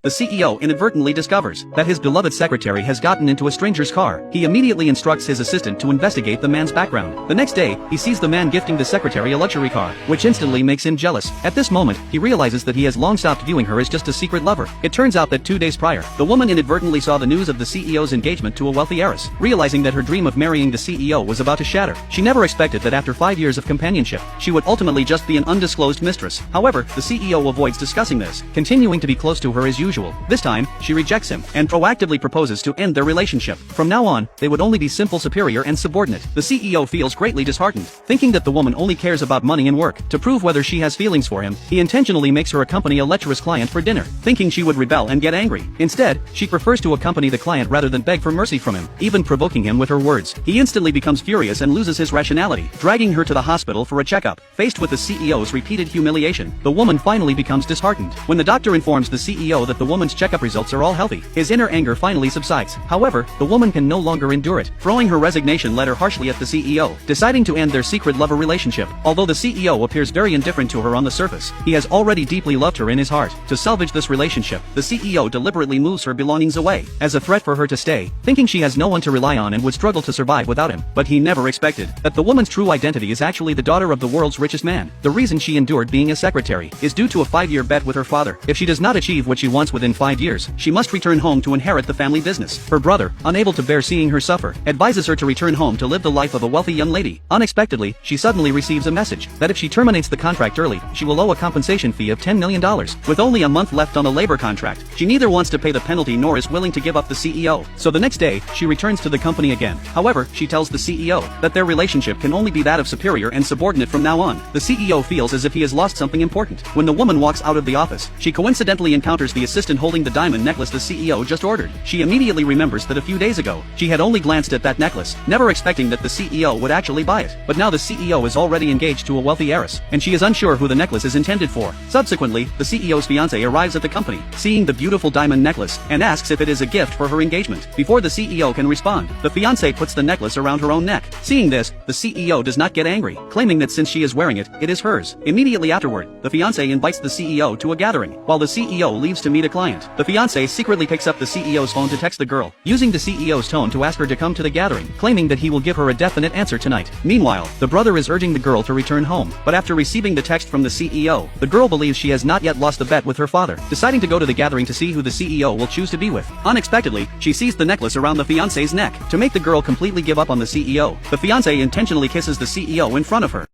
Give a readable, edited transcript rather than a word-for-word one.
The CEO inadvertently discovers that his beloved secretary has gotten into a stranger's car. He immediately instructs his assistant to investigate the man's background. The next day, he sees the man gifting the secretary a luxury car, which instantly makes him jealous. At this moment, he realizes that he has long stopped viewing her as just a secret lover. It turns out that 2 days prior, the woman inadvertently saw the news of the CEO's engagement to a wealthy heiress. Realizing that her dream of marrying the CEO was about to shatter, she never expected that after 5 years of companionship, she would ultimately just be an undisclosed mistress. However, the CEO avoids discussing this, continuing to be close to her as usual. This time, she rejects him, and proactively proposes to end their relationship. From now on, they would only be simple superior and subordinate. The CEO feels greatly disheartened, thinking that the woman only cares about money and work. To prove whether she has feelings for him, he intentionally makes her accompany a lecherous client for dinner, thinking she would rebel and get angry. Instead, she prefers to accompany the client rather than beg for mercy from him, even provoking him with her words. He instantly becomes furious and loses his rationality, dragging her to the hospital for a checkup. Faced with the CEO's repeated humiliation, the woman finally becomes disheartened. When the doctor informs the CEO that the woman's checkup results are all healthy, his inner anger finally subsides. However, the woman can no longer endure it, throwing her resignation letter harshly at the CEO, deciding to end their secret lover relationship. Although the CEO appears very indifferent to her on the surface, he has already deeply loved her in his heart. To salvage this relationship, the CEO deliberately moves her belongings away, as a threat for her to stay, thinking she has no one to rely on and would struggle to survive without him. But he never expected that the woman's true identity is actually the daughter of the world's richest man. The reason she endured being a secretary is due to a 5-year bet with her father. If she does not achieve what she wants within 5 years, she must return home to inherit the family business. Her brother, unable to bear seeing her suffer, advises her to return home to live the life of a wealthy young lady. Unexpectedly, she suddenly receives a message that if she terminates the contract early, she will owe a compensation fee of $10 million. With only a month left on the labor contract, she neither wants to pay the penalty nor is willing to give up the CEO. So the next day, she returns to the company again. However, she tells the CEO that their relationship can only be that of superior and subordinate from now on. The CEO feels as if he has lost something important. When the woman walks out of the office, she coincidentally encounters the assistant holding the diamond necklace the CEO just ordered. She immediately remembers that a few days ago, she had only glanced at that necklace, never expecting that the CEO would actually buy it. But now the CEO is already engaged to a wealthy heiress, and she is unsure who the necklace is intended for. Subsequently, the CEO's fiancé arrives at the company, seeing the beautiful diamond necklace, and asks if it is a gift for her engagement. Before the CEO can respond, the fiancé puts the necklace around her own neck. Seeing this, the CEO does not get angry, claiming that since she is wearing it, it is hers. Immediately afterward, the fiancé invites the CEO to a gathering. While the CEO leaves to meet a client, the fiancé secretly picks up the CEO's phone to text the girl, using the CEO's tone to ask her to come to the gathering, claiming that he will give her a definite answer tonight. Meanwhile, the brother is urging the girl to return home, but after receiving the text from the CEO, the girl believes she has not yet lost the bet with her father, deciding to go to the gathering to see who the CEO will choose to be with. Unexpectedly, she sees the necklace around the fiancé's neck. To make the girl completely give up on the CEO, the fiancé intentionally kisses the CEO in front of her.